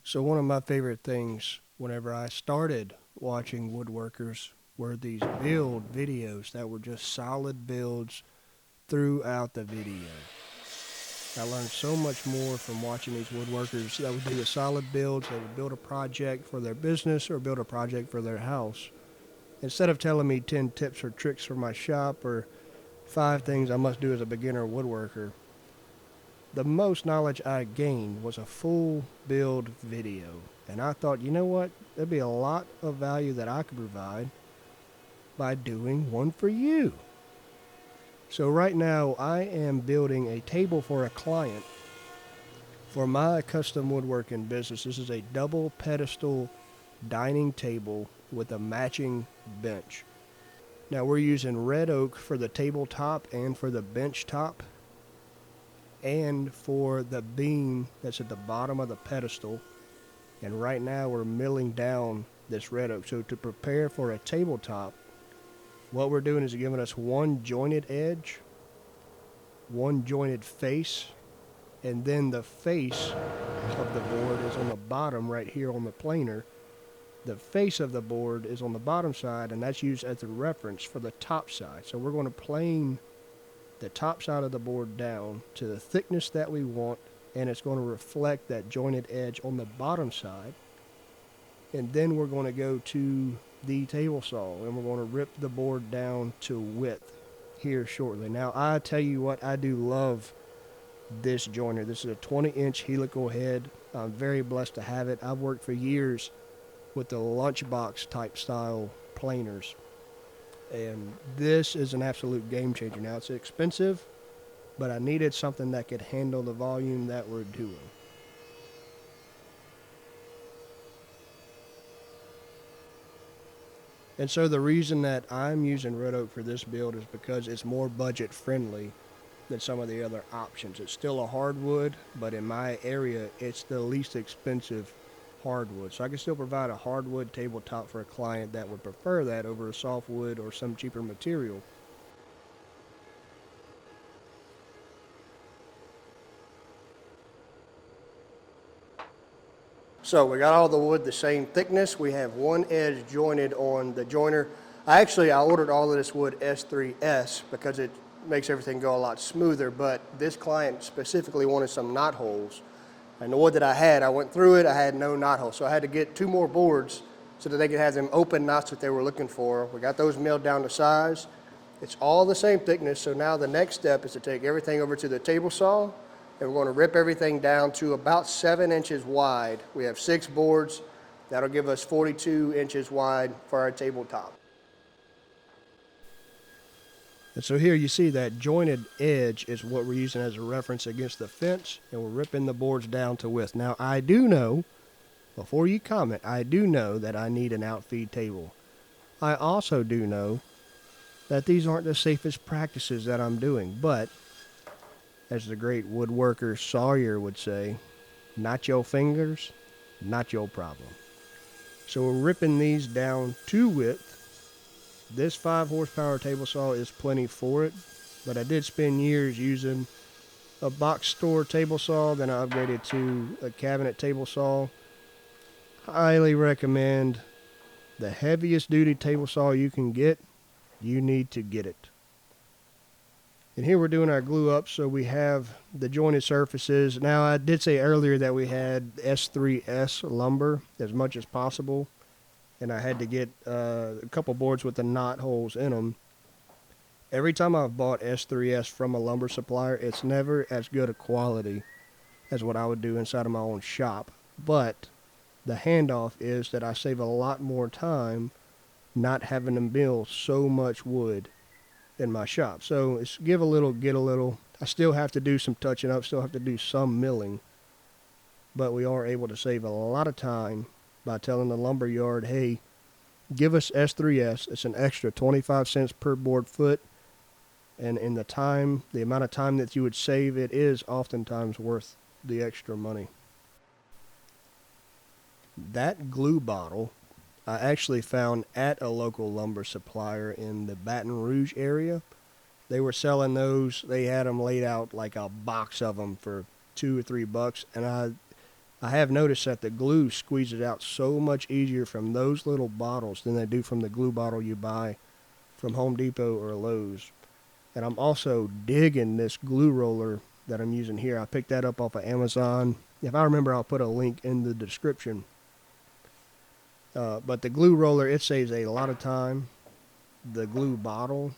So one of my favorite things whenever I started watching woodworkers were these build videos that were just solid builds throughout the video. I learned so much more from watching these woodworkers that would do the solid builds, that would build a project for their business or build a project for their house. Instead of telling me 10 tips or tricks for my shop or 5 things I must do as a beginner woodworker, the most knowledge I gained was a full build video. And I thought, you know what? There'd be a lot of value that I could provide by doing one for you. So right now I am building a table for a client for my custom woodworking business. This is a double pedestal dining table with a matching bench. Now we're using red oak for the tabletop and for the bench top and for the beam that's at the bottom of the pedestal. And right now we're milling down this red oak. So to prepare for a tabletop, what we're doing is giving us one jointed edge, one jointed face, and then the face of the board is on the bottom right here on the planer. The face of the board is on the bottom side, and that's used as a reference for the top side. So we're going to plane the top side of the board down to the thickness that we want, and it's going to reflect that jointed edge on the bottom side. And then we're going to go to the table saw, and we're going to rip the board down to width here shortly. Now, I tell you what, I do love this joiner. This is a 20-inch helical head. I'm very blessed to have it. I've worked for years with the lunchbox type style planers, and this is an absolute game changer. Now, it's expensive, but I needed something that could handle the volume that we're doing. And so the reason that I'm using red oak for this build is because it's more budget friendly than some of the other options. It's still a hardwood, but in my area, it's the least expensive hardwood. So I can still provide a hardwood tabletop for a client that would prefer that over a softwood or some cheaper material. So we got all the wood the same thickness. We have one edge jointed on the joiner. I ordered all of this wood S3S because it makes everything go a lot smoother, but this client specifically wanted some knot holes. And the wood that I had, I went through it, I had no knot holes. So I had to get 2 more boards so that they could have them open knots that they were looking for. We got those milled down to size. It's all the same thickness, so now the next step is to take everything over to the table saw, and we're going to rip everything down to about 7 inches wide. We have 6 boards. That'll give us 42 inches wide for our tabletop. And so here you see that jointed edge is what we're using as a reference against the fence, and we're ripping the boards down to width. Now I do know, before you comment, I do know that I need an outfeed table. I also do know that these aren't the safest practices that I'm doing, but as the great woodworker Sawyer would say, not your fingers, not your problem. So we're ripping these down to width. This 5 horsepower table saw is plenty for it, but I did spend years using a box store table saw, then I upgraded to a cabinet table saw. Highly recommend the heaviest duty table saw you can get. You need to get it. And here we're doing our glue up, so we have the jointed surfaces. Now, I did say earlier that we had S3S lumber as much as possible, and I had to get a couple boards with the knot holes in them. Every time I've bought S3S from a lumber supplier, it's never as good a quality as what I would do inside of my own shop. But the handoff is that I save a lot more time not having to mill so much wood in my shop. So it's give a little, get a little. I still have to do some touching up, still have to do some milling, but we are able to save a lot of time by telling the lumber yard, hey, give us S3S. It's an extra 25 cents per board foot, and in the amount of time that you would save, it is oftentimes worth the extra money. That glue bottle I actually found at a local lumber supplier in the Baton Rouge area. They were selling those. They had them laid out like a box of them for $2 or $3, and I have noticed that the glue squeezes out so much easier from those little bottles than they do from the glue bottle you buy from Home Depot or Lowe's. And I'm also digging this glue roller that I'm using here. I picked that up off of Amazon. If I remember, I'll put a link in the description. But the glue roller, it saves a lot of time. The glue bottle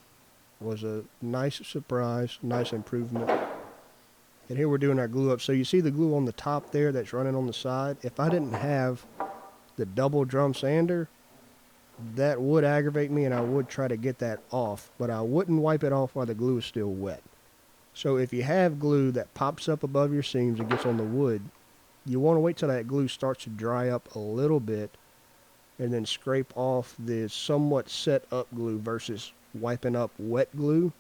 was a nice surprise, nice improvement. And here we're doing our glue up. So you see the glue on the top there that's running on the side. If I didn't have the double drum sander, that would aggravate me and I would try to get that off, but I wouldn't wipe it off while the glue is still wet. So if you have glue that pops up above your seams and gets on the wood, you want to wait till that glue starts to dry up a little bit and then scrape off the somewhat set up glue versus wiping up wet glue,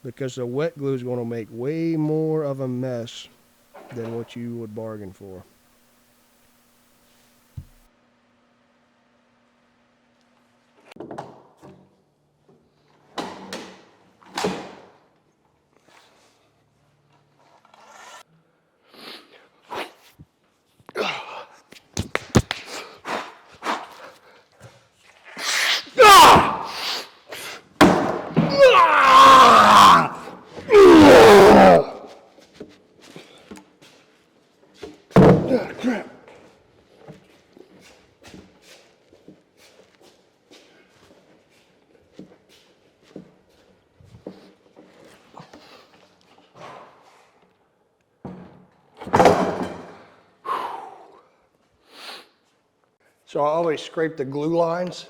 because the wet glue is going to make way more of a mess than what you would bargain for. Crap. So I always scrape the glue lines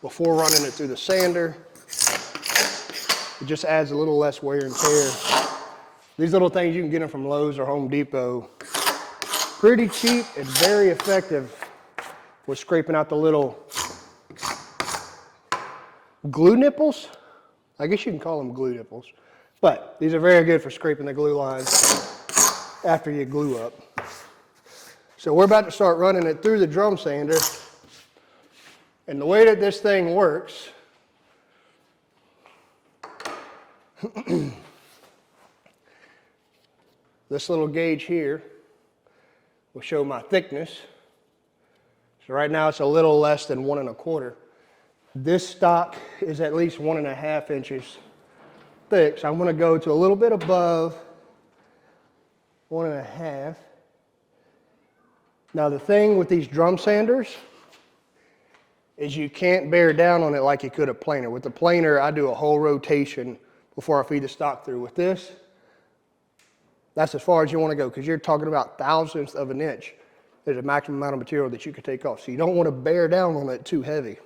before running it through the sander. It just adds a little less wear and tear. These little things, you can get them from Lowe's or Home Depot. Pretty cheap and very effective with scraping out the little glue nipples. I guess you can call them glue nipples. But these are very good for scraping the glue lines after you glue up. So we're about to start running it through the drum sander. And the way that this thing works, this little gauge here will show my thickness. So right now it's a little less than 1 1/4. This stock is at least 1 1/2 inches thick. So I'm going to go to a little bit above 1 1/2. Now the thing with these drum sanders is you can't bear down on it like you could a planer. With the planer, I do a whole rotation before I feed the stock through. With this, that's as far as you want to go, because you're talking about thousandths of an inch. There's a maximum amount of material that you can take off. So you don't want to bear down on it too heavy.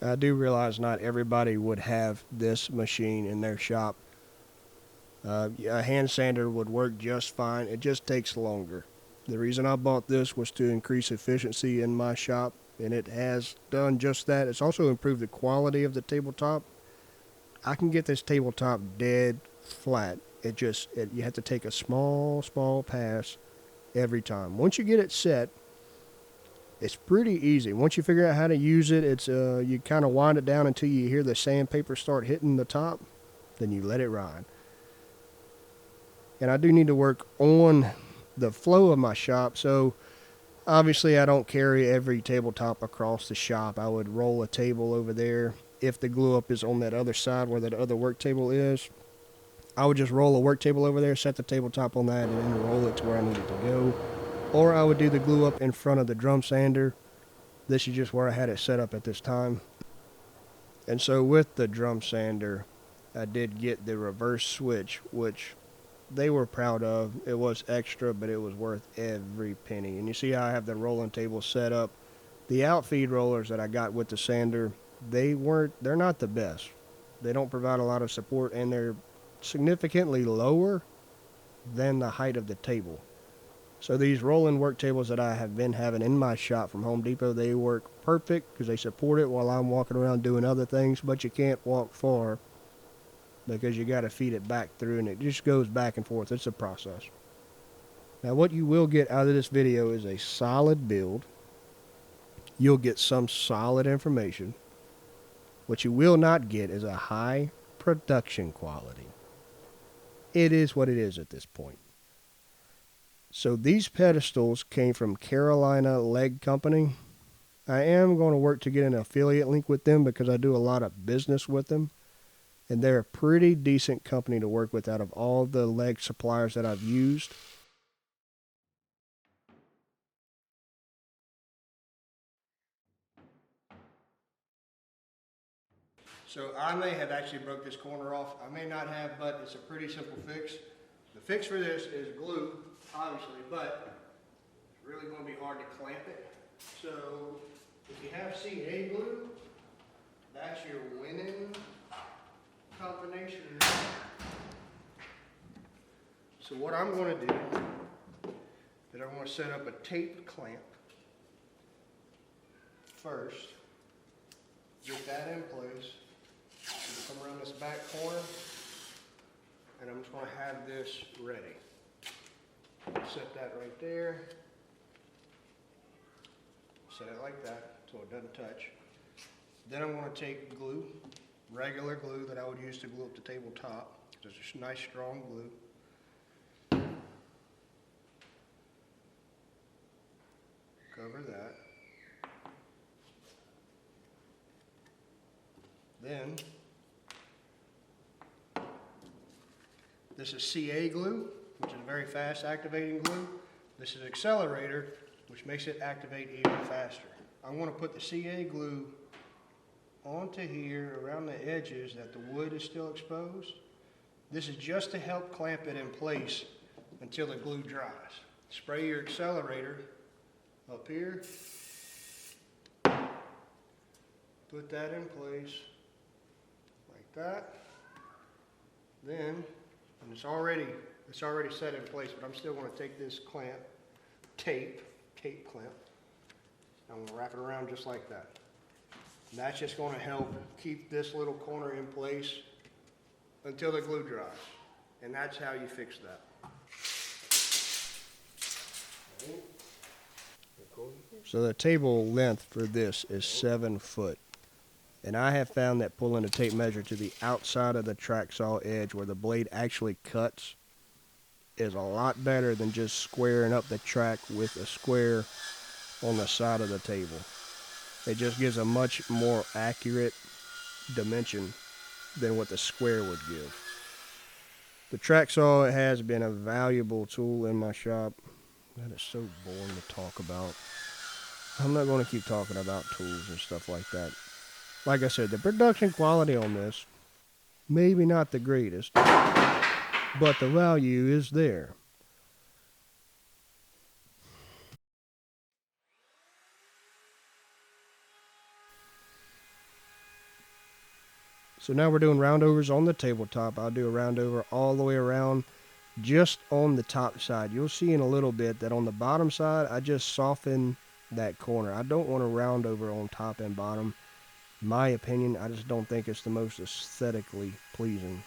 I do realize not everybody would have this machine in their shop. A hand sander would work just fine. It just takes longer. The reason I bought this was to increase efficiency in my shop, and it has done just that. It's also improved the quality of the tabletop. I can get this tabletop dead flat. You have to take a small pass every time. Once you get it set, it's pretty easy. Once you figure out how to use it, it's you kind of wind it down until you hear the sandpaper start hitting the top, then you let it ride. And I do need to work on the flow of my shop. So obviously I don't carry every tabletop across the shop. I would roll a table over there. If the glue up is on that other side where that other work table is, I would just roll a work table over there, set the tabletop on that, and then roll it to where I need it to go. Or I would do the glue up in front of the drum sander. This is just where I had it set up at this time. And so with the drum sander, I did get the reverse switch, which they were proud of. It was extra, but it was worth every penny. And you see how I have the rolling table set up. The outfeed rollers that I got with the sander, they're not the best. They don't provide a lot of support, and they're significantly lower than the height of the table. So these rolling work tables that I have been having in my shop from Home Depot, they work perfect because they support it while I'm walking around doing other things, but you can't walk far because you got to feed it back through, and it just goes back and forth. It's a process. Now what you will get out of this video is a solid build. You'll get some solid information. What you will not get is a high production quality. It is what it is at this point. So these pedestals came from Carolina Leg Company. I am going to work to get an affiliate link with them because I do a lot of business with them. And they're a pretty decent company to work with out of all the leg suppliers that I've used. So I may have actually broke this corner off. I may not have, but it's a pretty simple fix. The fix for this is glue, obviously, but it's really going to be hard to clamp it. So if you have CA glue, that's your winning combination. So what I'm going to do is I'm going to set up a tape clamp first. Get that in place. Come around this back corner, and I'm just going to have this ready. Set that right there. Set it like that so it doesn't touch. Then I'm going to take glue, regular glue that I would use to glue up the tabletop. Just a nice strong glue. Cover that. Then this is CA glue, which is very fast activating glue. This is accelerator, which makes it activate even faster. I'm going to put the CA glue onto here around the edges that the wood is still exposed. This is just to help clamp it in place until the glue dries. Spray your accelerator up here. Put that in place like that. Then, and it's already set in place, but I'm still going to take this clamp, tape clamp, I'm going to wrap it around just like that. And that's just going to help keep this little corner in place until the glue dries. And that's how you fix that. So the table length for this is 7 foot. And I have found that pulling a tape measure to the outside of the track saw edge where the blade actually cuts is a lot better than just squaring up the track with a square on the side of the table. It just gives a much more accurate dimension than what the square would give. The track saw has been a valuable tool in my shop. That is so boring to talk about. I'm not going to keep talking about tools and stuff like that. Like I said, the production quality on this, maybe not the greatest, but the value is there. So now we're doing roundovers on the tabletop. I'll do a roundover all the way around just on the top side. You'll see in a little bit that on the bottom side, I just soften that corner. I don't want to round over on top and bottom. In my opinion, I just don't think it's the most aesthetically pleasing.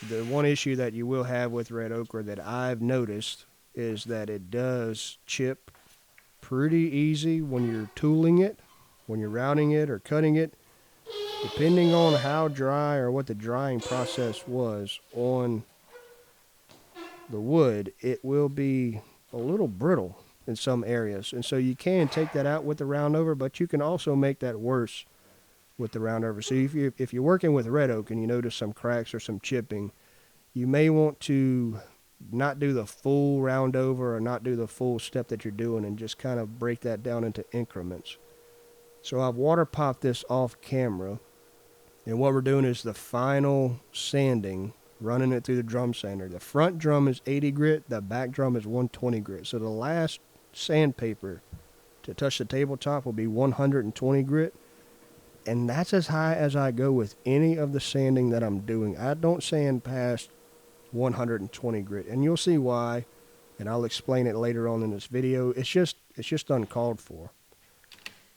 The one issue that you will have with red ochre that I've noticed is that it does chip pretty easy when you're tooling it, when you're rounding it or cutting it. Depending on how dry or what the drying process was on the wood, it will be a little brittle in some areas. And so you can take that out with the roundover, but you can also make that worse with the roundover. So if you're working with red oak and you notice some cracks or some chipping, you may want to not do the full roundover or not do the full step that you're doing and just kind of break that down into increments. So I've water popped this off camera, and what we're doing is the final sanding, running it through the drum sander. The front drum is 80 grit, the back drum is 120 grit. So the last sandpaper to touch the tabletop will be 120 grit, and that's as high as I go with any of the sanding that I'm doing. I don't sand past 120 grit, and you'll see why, and I'll explain it later on in this video. It's just uncalled for.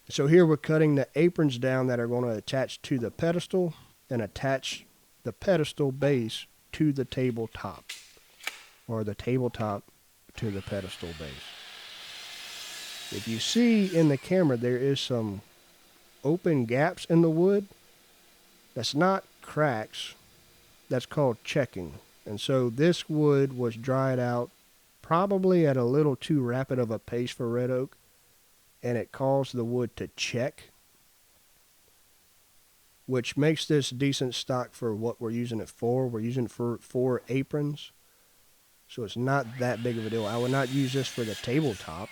So here we're cutting the aprons down that are going to attach to the pedestal and attach the pedestal base to the tabletop, or the tabletop to the pedestal base. If you see in the camera, there is some open gaps in the wood. That's not cracks. That's called checking. And so this wood was dried out probably at a little too rapid of a pace for red oak, and it caused the wood to check, which makes this decent stock for what we're using it for. We're using it for 4 aprons, so it's not that big of a deal. I would not use this for the tabletop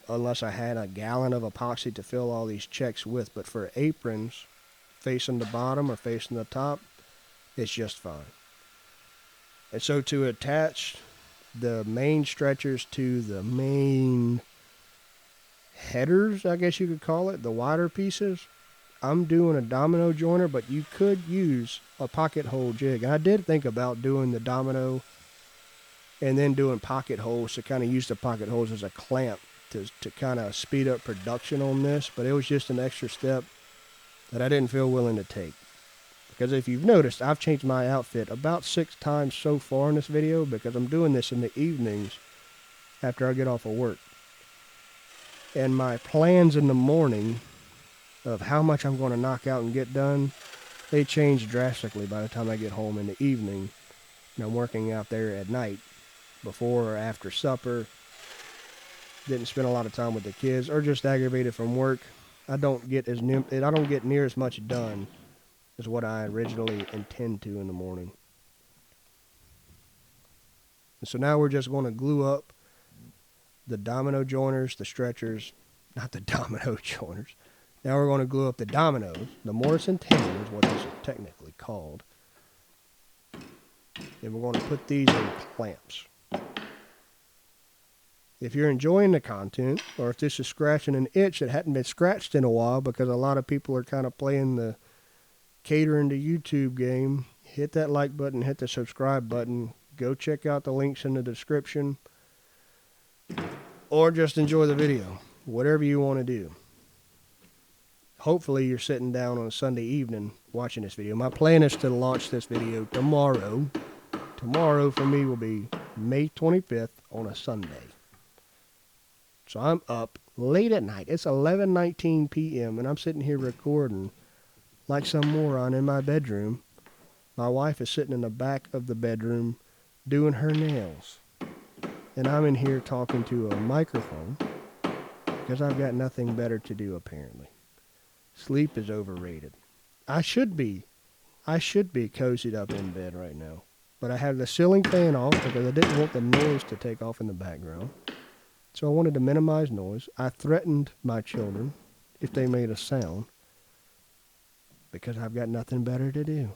unless I had a gallon of epoxy to fill all these checks with, but for aprons, facing the bottom or facing the top, it's just fine. And so to attach the main stretchers to the main headers, I guess you could call it, the wider pieces, I'm doing a domino joiner, but you could use a pocket hole jig. And I did think about doing the domino and then doing pocket holes to kind of use the pocket holes as a clamp to kind of speed up production on this, but it was just an extra step that I didn't feel willing to take. Because if you've noticed, I've changed my outfit about 6 times so far in this video because I'm doing this in the evenings after I get off of work. And my plans in the morning of how much I'm going to knock out and get done, they change drastically by the time I get home in the evening. And I'm working out there at night, before or after supper. Didn't spend a lot of time with the kids, or just aggravated from work. I don't get near as much done as what I originally intend to in the morning. And so now we're just going to glue up the domino joiners, the stretchers, not the domino joiners. Now we're going to glue up the dominoes. The mortise and tenon is what this is technically called. And we're going to put these in clamps. If you're enjoying the content, or if this is scratching an itch that hadn't been scratched in a while, because a lot of people are kind of playing the catering to YouTube game, hit that like button, hit the subscribe button, go check out the links in the description, or just enjoy the video, whatever you want to do. Hopefully you're sitting down on a Sunday evening watching this video. My plan is to launch this video tomorrow. Tomorrow for me will be May 25th on a Sunday. So I'm up late at night. It's 11:19 p.m. and I'm sitting here recording like some moron in my bedroom. My wife is sitting in the back of the bedroom doing her nails. And I'm in here talking to a microphone because I've got nothing better to do apparently. Sleep is overrated. I should be cozied up in bed right now. But I have the ceiling fan off because I didn't want the noise to take off in the background. So I wanted to minimize noise. I threatened my children if they made a sound because I've got nothing better to do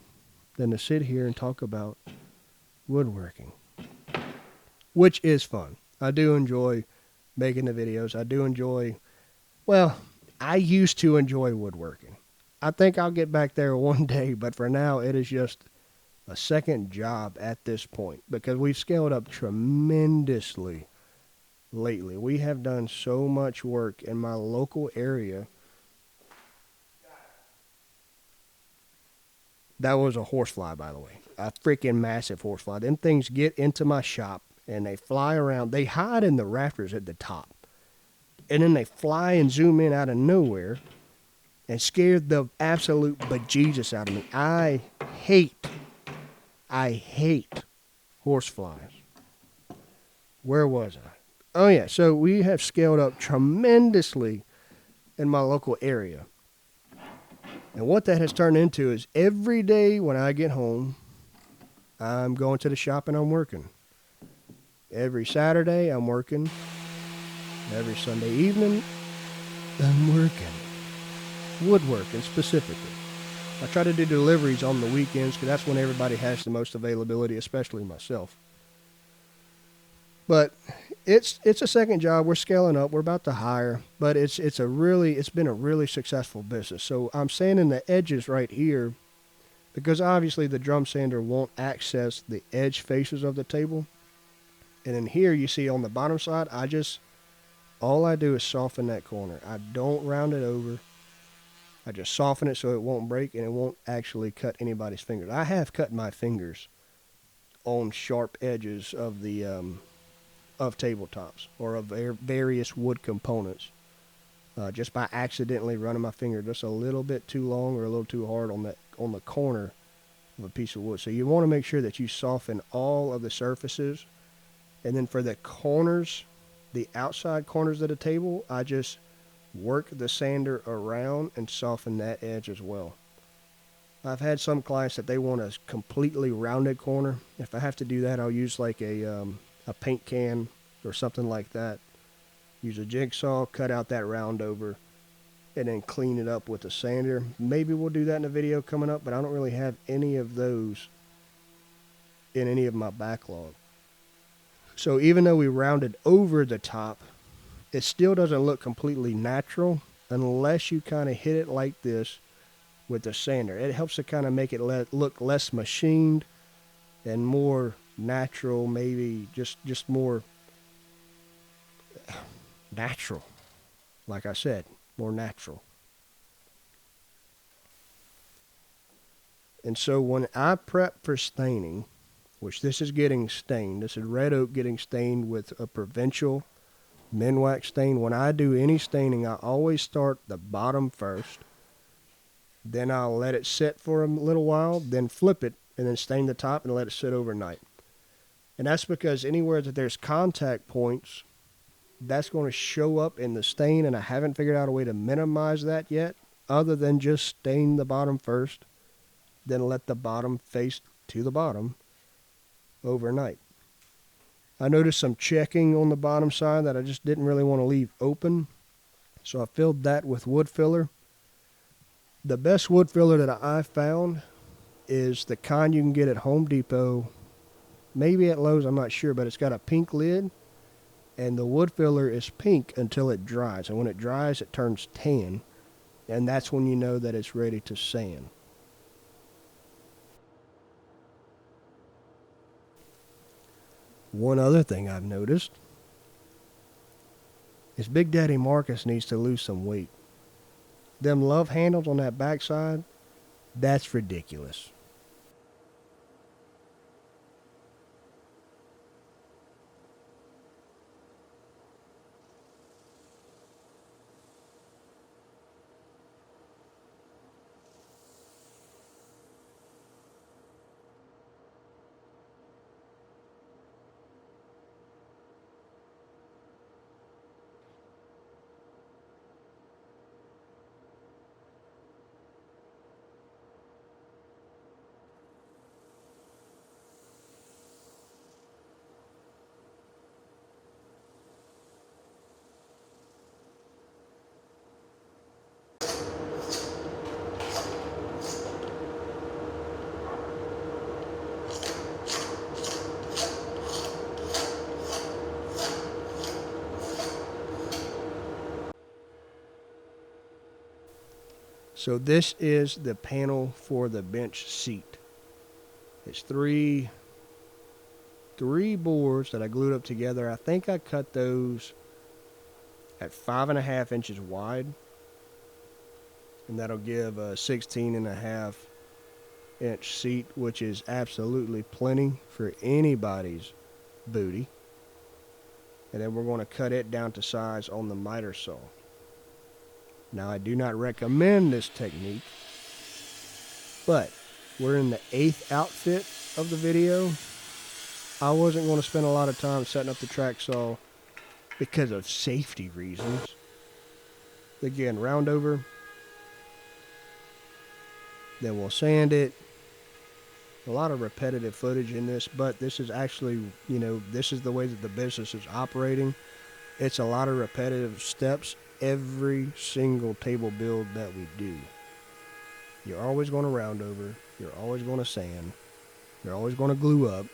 than to sit here and talk about woodworking, which is fun. I do enjoy making the videos. I do enjoy, well, I used to enjoy woodworking. I think I'll get back there one day, but for now it is just a second job at this point because we've scaled up tremendously lately. We have done so much work in my local area. That was a horsefly, by the way. A freaking massive horsefly. Them things get into my shop and they fly around. They hide in the rafters at the top. And then they fly and zoom in out of nowhere and scare the absolute bejesus out of me. I hate horseflies. Where was I? Oh yeah, so we have scaled up tremendously in my local area. And what that has turned into is every day when I get home, I'm going to the shop and I'm working. Every Saturday, I'm working. Every Sunday evening, I'm working. Woodworking specifically. I try to do deliveries on the weekends because that's when everybody has the most availability, especially myself. But it's a second job. We're scaling up. We're about to hire, but it's been a really successful business. So I'm sanding the edges right here because obviously the drum sander won't access the edge faces of the table. And in here you see on the bottom side, all I do is soften that corner. I don't round it over. I just soften it so it won't break and it won't actually cut anybody's fingers. I have cut my fingers on sharp edges of the of tabletops or of various wood components just by accidentally running my finger just a little bit too long or a little too hard on the corner of a piece of wood. So you want to make sure that you soften all of the surfaces. And then for the corners, the outside corners of the table, I just work the sander around and soften that edge as well. I've had some clients that they want a completely rounded corner. If I have to do that, I'll use like a paint can or something like that. Use a jigsaw, cut out that round over, and then clean it up with a sander. Maybe we'll do that in a video coming up, but I don't really have any of those in any of my backlog. So even though we rounded over the top, it still doesn't look completely natural unless you kind of hit it like this with the sander. It helps to kind of make it look less machined and more natural, maybe just more natural. Like I said, more natural. And so when I prep for staining, which this is getting stained, this is red oak getting stained with a provincial Minwax stain. When I do any staining, I always start the bottom first. Then I'll let it sit for a little while, then flip it, and then stain the top and let it sit overnight. And that's because anywhere that there's contact points, that's going to show up in the stain, and I haven't figured out a way to minimize that yet, other than just stain the bottom first, then let the bottom face to the bottom overnight. I noticed some checking on the bottom side that I just didn't really want to leave open, so I filled that with wood filler. The best wood filler that I found is the kind you can get at Home Depot, maybe at Lowe's, I'm not sure, but it's got a pink lid, and the wood filler is pink until it dries. And when it dries, it turns tan, and that's when you know that it's ready to sand. One other thing I've noticed is Big Daddy Marcus needs to lose some weight. Them love handles on that backside, that's ridiculous. So this is the panel for the bench seat. It's three boards that I glued up together. I think I cut those at 5.5 inches wide, and that'll give a 16.5 inch seat, which is absolutely plenty for anybody's booty. And then we're going to cut it down to size on the miter saw. Now, I do not recommend this technique, but we're in the 8th outfit of the video. I wasn't going to spend a lot of time setting up the track saw because of safety reasons. Again, round over, then we'll sand it. A lot of repetitive footage in this, but this is actually, this is the way that the business is operating. It's a lot of repetitive steps every single table build that we do. You're always going to round over, you're always going to sand, you're always going to glue up,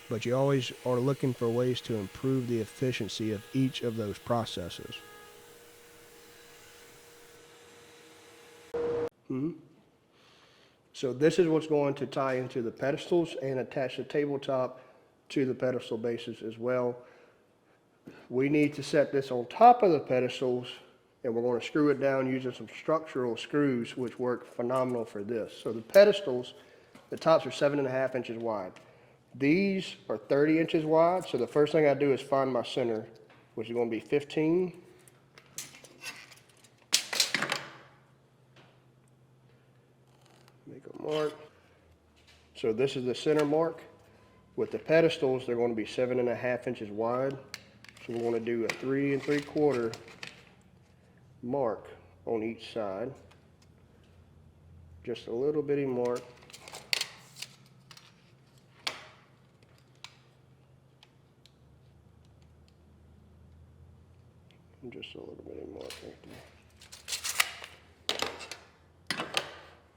but you always are looking for ways to improve the efficiency of each of those processes. So this is what's going to tie into the pedestals and attach the tabletop to the pedestal bases as well. We need to set this on top of the pedestals, and we're going to screw it down using some structural screws, which work phenomenal for this. So the pedestals, the tops are 7.5 inches wide. These are 30 inches wide, so the first thing I do is find my center, which is going to be 15. Make a mark. So this is the center mark. With the pedestals, they're going to be 7.5 inches wide. So we're going to do a 3 3/4 mark on each side. Just a little bitty mark. And just a little bitty mark right there.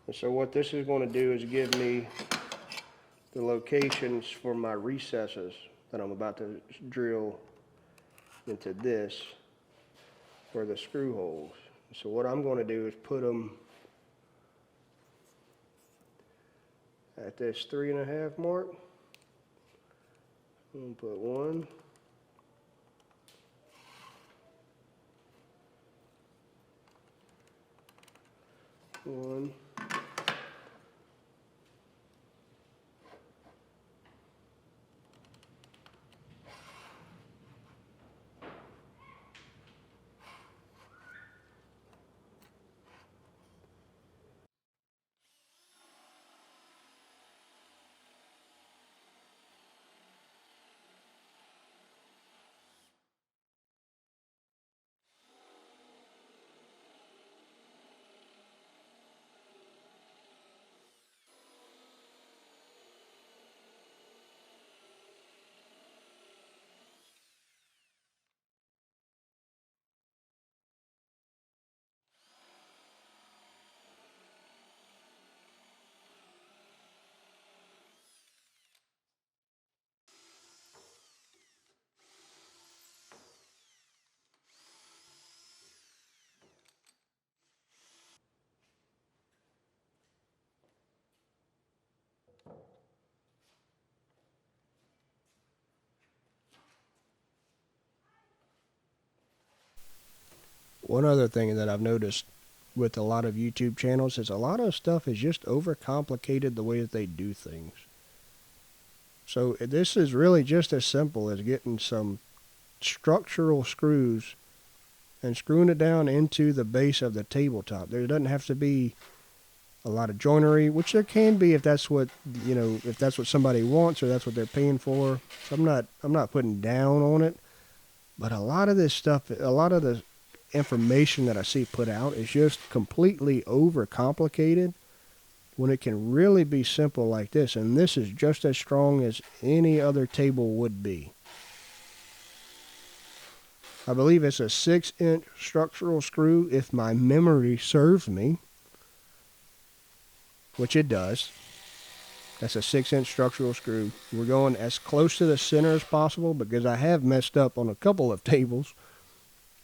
And so what this is going to do is give me the locations for my recesses that I'm about to drill into this for the screw holes. So what I'm going to do is put them at this 3.5 mark. I'm going to put one. One. One other thing that I've noticed with a lot of YouTube channels is a lot of stuff is just overcomplicated the way that they do things. So this is really just as simple as getting some structural screws and screwing it down into the base of the tabletop. There doesn't have to be a lot of joinery, which there can be if that's what, you know, if that's what somebody wants or that's what they're paying for. So I'm not putting down on it, but a lot of this stuff, a lot of the information that I see put out is just completely overcomplicated when it can really be simple like this. And this is just as strong as any other table would be. I believe it's a 6-inch structural screw if my memory serves me, which it does. That's a 6-inch structural screw. We're going as close to the center as possible because I have messed up on a couple of tables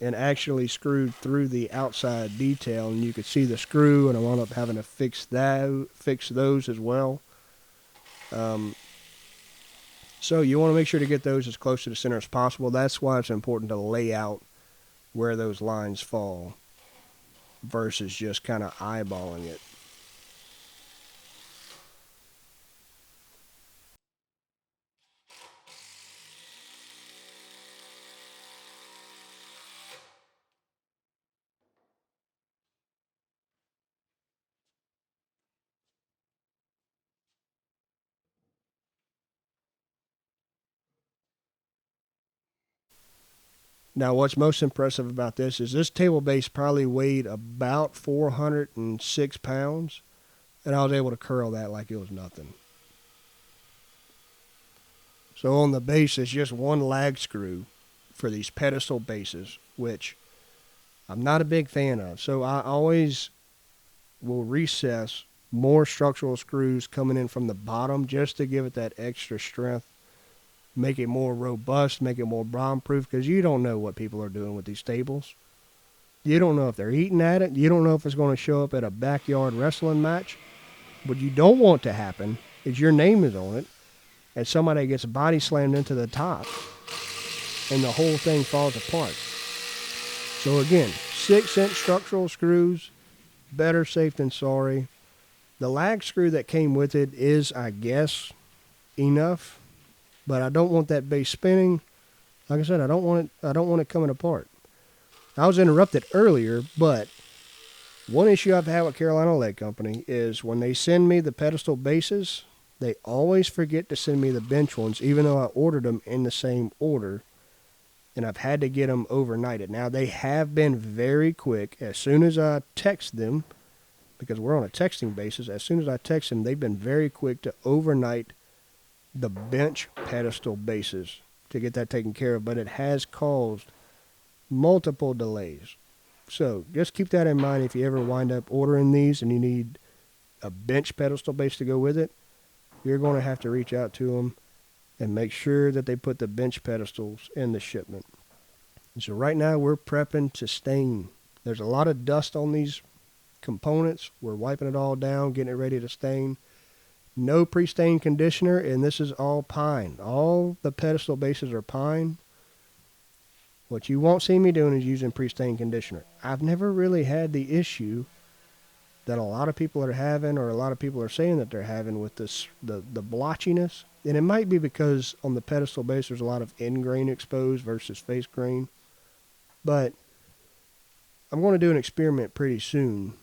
and actually screwed through the outside detail, and you could see the screw, and I wound up having to fix those as well. So you want to make sure to get those as close to the center as possible. That's why it's important to lay out where those lines fall versus just kind of eyeballing it. Now, what's most impressive about this is this table base probably weighed about 406 pounds, and I was able to curl that like it was nothing. So on the base, it's just one lag screw for these pedestal bases, which I'm not a big fan of. So I always will recess more structural screws coming in from the bottom just to give it that extra strength. Make it more robust, make it more bomb-proof, because you don't know what people are doing with these tables. You don't know if they're eating at it. You don't know if it's going to show up at a backyard wrestling match. What you don't want to happen is your name is on it, and somebody gets body slammed into the top, and the whole thing falls apart. So again, 6-inch structural screws, better safe than sorry. The lag screw that came with it is, I guess, enough. But I don't want that base spinning. Like I said, I don't want it coming apart. I was interrupted earlier, but One issue I've had with Carolina Lead Company is when they send me the pedestal bases, they always forget to send me the bench ones, even though I ordered them in the same order, and I've had to get them overnighted. Now, they have been very quick. As soon as I text them, because we're on a texting basis, as soon as I text them, they've been very quick to overnight the bench pedestal bases to get that taken care of, but it has caused multiple delays. So just keep that in mind if you ever wind up ordering these and you need a bench pedestal base to go with it. You're going to have to reach out to them and make sure that they put the bench pedestals in the shipment. And so right now we're prepping to stain. There's a lot of dust on these components. We're wiping it all down, getting it ready to stain. No pre-stain conditioner, and this is all pine. All the pedestal bases are pine. What you won't see me doing is using pre-stain conditioner. I've never really had the issue that a lot of people are having, or a lot of people are saying that they're having with this, the blotchiness. And it might be because on the pedestal base there's a lot of end grain exposed versus face grain. But I'm going to do an experiment pretty soon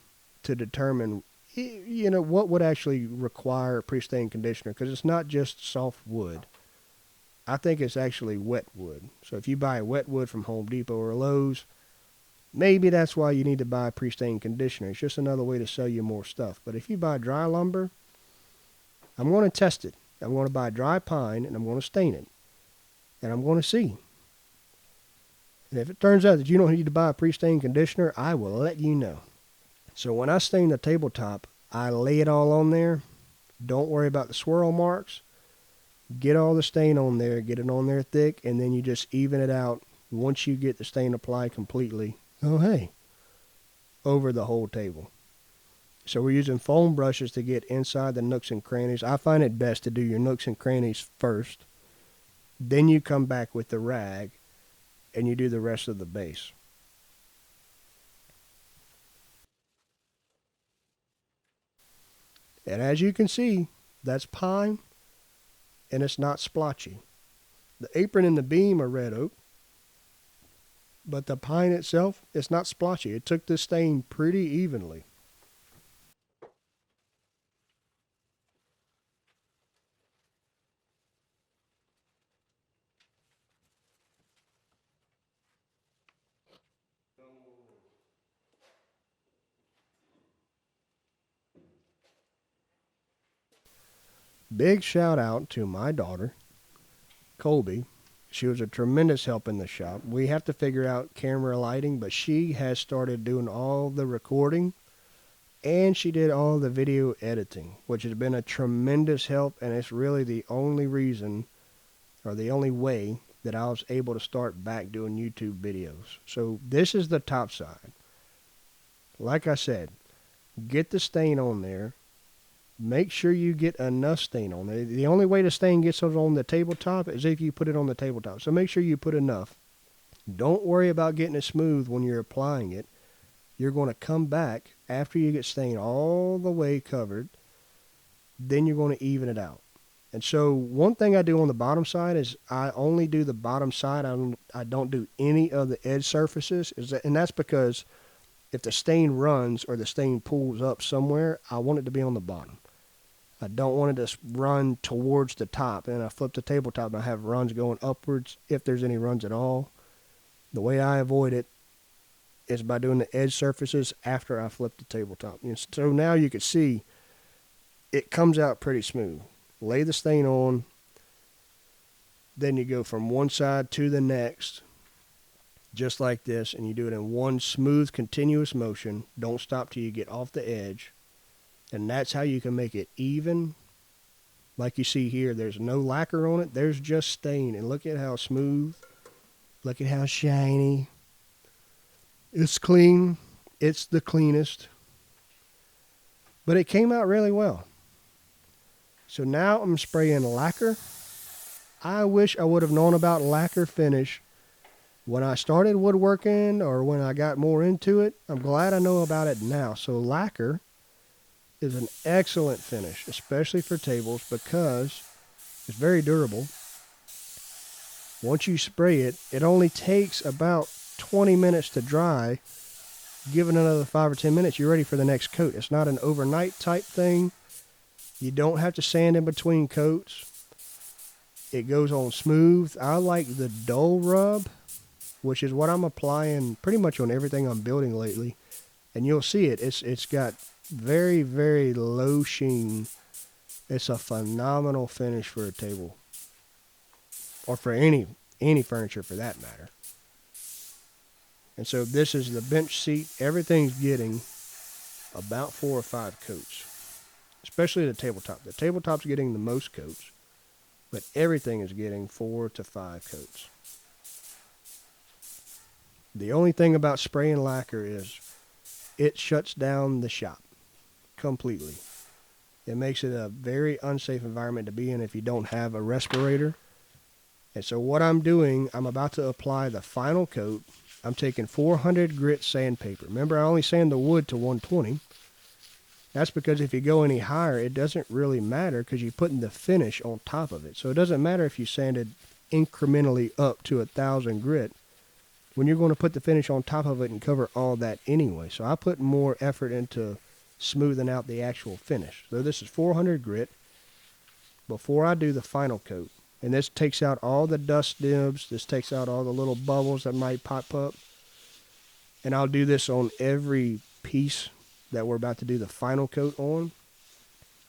to determine, you know, what would actually require pre-stain conditioner, because it's not just soft wood. I think it's actually wet wood. So if you buy wet wood from Home Depot or Lowe's, maybe that's why you need to buy pre-stain conditioner. It's just another way to sell you more stuff. But if you buy dry lumber, I'm going to test it. I'm going to buy dry pine and I'm going to stain it. And I'm going to see. And if it turns out that you don't need to buy a pre-stain conditioner, I will let you know. So when I stain the tabletop, I lay it all on there. Don't worry about the swirl marks. Get all the stain on there, get it on there thick, and then you just even it out once you get the stain applied completely. Oh, hey, over the whole table. So we're using foam brushes to get inside the nooks and crannies. I find it best to do your nooks and crannies first. Then you come back with the rag, and you do the rest of the base. And as you can see, that's pine. And it's not splotchy. The apron and the beam are red oak, but the pine itself, it's not splotchy. It took this stain pretty evenly. Big shout out to my daughter, Colby. She was a tremendous help in the shop. We have to figure out camera lighting, but she has started doing all the recording and she did all the video editing, which has been a tremendous help, and it's really the only reason, or the only way, that I was able to start back doing YouTube videos. So this is the top side. Like I said, get the stain on there. Make sure you get enough stain on there. The only way the stain gets on the tabletop is if you put it on the tabletop. So make sure you put enough. Don't worry about getting it smooth when you're applying it. You're going to come back after you get stain all the way covered. Then you're going to even it out. And so one thing I do on the bottom side is I only do the bottom side. I don't do any of the edge surfaces. And that's because if the stain runs or the stain pulls up somewhere, I want it to be on the bottom. I don't want it to run towards the top. And I flip the tabletop and I have runs going upwards if there's any runs at all. The way I avoid it is by doing the edge surfaces after I flip the tabletop. And so now you can see it comes out pretty smooth. Lay the stain on. Then you go from one side to the next, just like this, and you do it in one smooth, continuous motion. Don't stop till you get off the edge. And that's how you can make it even. Like you see here, there's no lacquer on it. There's just stain. And look at how smooth. Look at how shiny. It's clean. It's the cleanest. But it came out really well. So now I'm spraying lacquer. I wish I would have known about lacquer finish when I started woodworking or when I got more into it. I'm glad I know about it now. So lacquer is an excellent finish, especially for tables, because it's very durable. Once you spray it, it only takes about 20 minutes to dry, Give it another 5 or 10 minutes, you're ready for the next coat. It's not an overnight type thing. You don't have to sand in between coats. It goes on smooth. I like the dull rub, which is what I'm applying pretty much on everything I'm building lately. And you'll see it. It's got very, very low sheen. It's a phenomenal finish for a table. Or for any furniture for that matter. And so this is the bench seat. Everything's getting about 4 or 5 coats. Especially the tabletop. The tabletop's getting the most coats. But everything is getting 4 to 5 coats. The only thing about spraying lacquer is it shuts down the shop completely. It makes it a very unsafe environment to be in if you don't have a respirator. And so what I'm doing, I'm about to apply the final coat. I'm taking 400 grit sandpaper. Remember, I only sand the wood to 120. That's because if you go any higher, it doesn't really matter because you're putting the finish on top of it. So it doesn't matter if you sanded incrementally up to 1,000 grit when you're going to put the finish on top of it and cover all that anyway. So I put more effort into smoothing out the actual finish. So this is 400 grit before I do the final coat. And this takes out all the dust nibs. This takes out all the little bubbles that might pop up. And I'll do this on every piece that we're about to do the final coat on.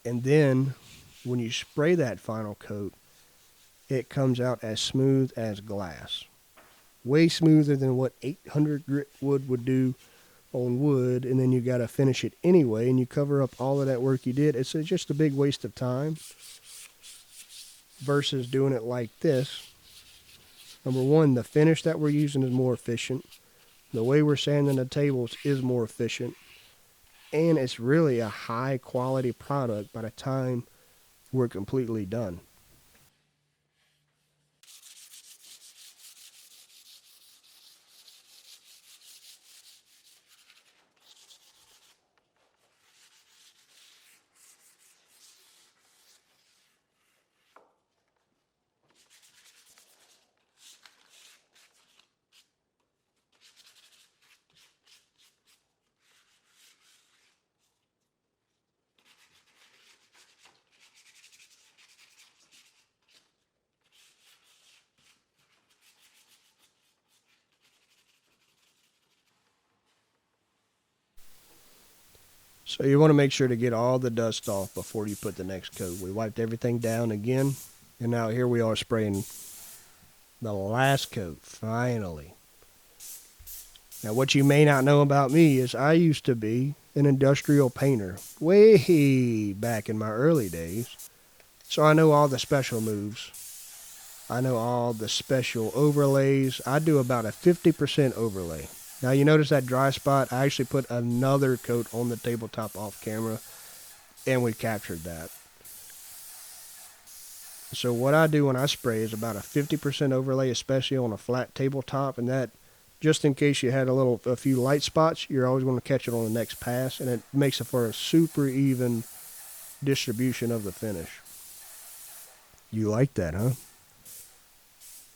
And then when you spray that final coat, it comes out as smooth as glass. Way smoother than what 800 grit wood would do on wood. And then you got to finish it anyway, and you cover up all of that work you did. It's just a big waste of time versus doing it like this. Number one, the finish that we're using is more efficient. The way we're sanding the tables is more efficient. And it's really a high quality product by the time we're completely done. So you want to make sure to get all the dust off before you put the next coat. We wiped everything down again, and now here we are spraying the last coat, finally. Now what you may not know about me is I used to be an industrial painter way back in my early days. So I know all the special moves. I know all the special overlays. I do about a 50% overlay. Now you notice that dry spot, I actually put another coat on the tabletop off camera, and we captured that. So what I do when I spray is about a 50% overlay, especially on a flat tabletop, and that, just in case you had a few light spots, you're always going to catch it on the next pass, and it makes it for a super even distribution of the finish. You like that, huh?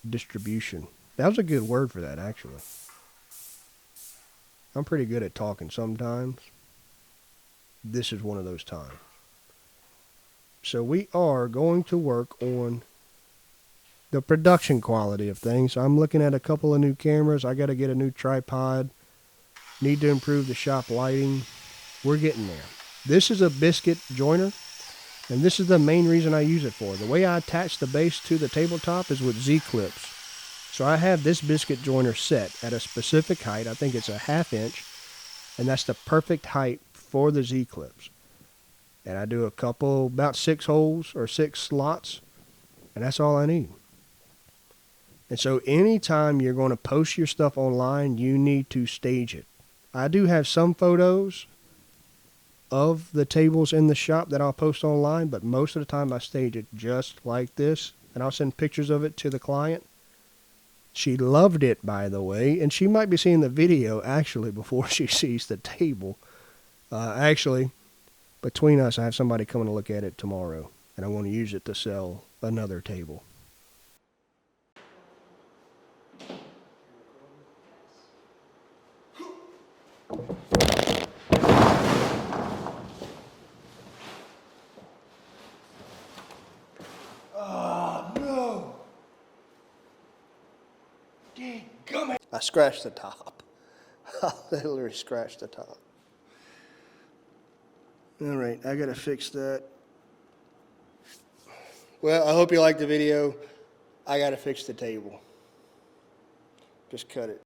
Distribution. That was a good word for that, actually. I'm pretty good at talking sometimes. This is one of those times. So we are going to work on the production quality of things. I'm looking at a couple of new cameras. I got to get a new tripod. Need to improve the shop lighting. We're getting there. This is a biscuit joiner, and this is the main reason I use it for. The way I attach the base to the tabletop is with Z-clips. So I have this biscuit joiner set at a specific height. I think it's a 1/2 inch, and that's the perfect height for the Z-clips. And I do about 6 holes or 6 slots, and that's all I need. And so anytime you're going to post your stuff online, you need to stage it. I do have some photos of the tables in the shop that I'll post online, but most of the time I stage it just like this, and I'll send pictures of it to the client. She loved it, by the way, and she might be seeing the video actually before she sees the table. Actually, between us, I have somebody coming to look at it tomorrow, and I want to use it to sell another table. Oh, no. Dadgummit. I scratched the top. I literally scratched the top. All right, I gotta fix that. Well, I hope you liked the video. I gotta fix the table. Just cut it.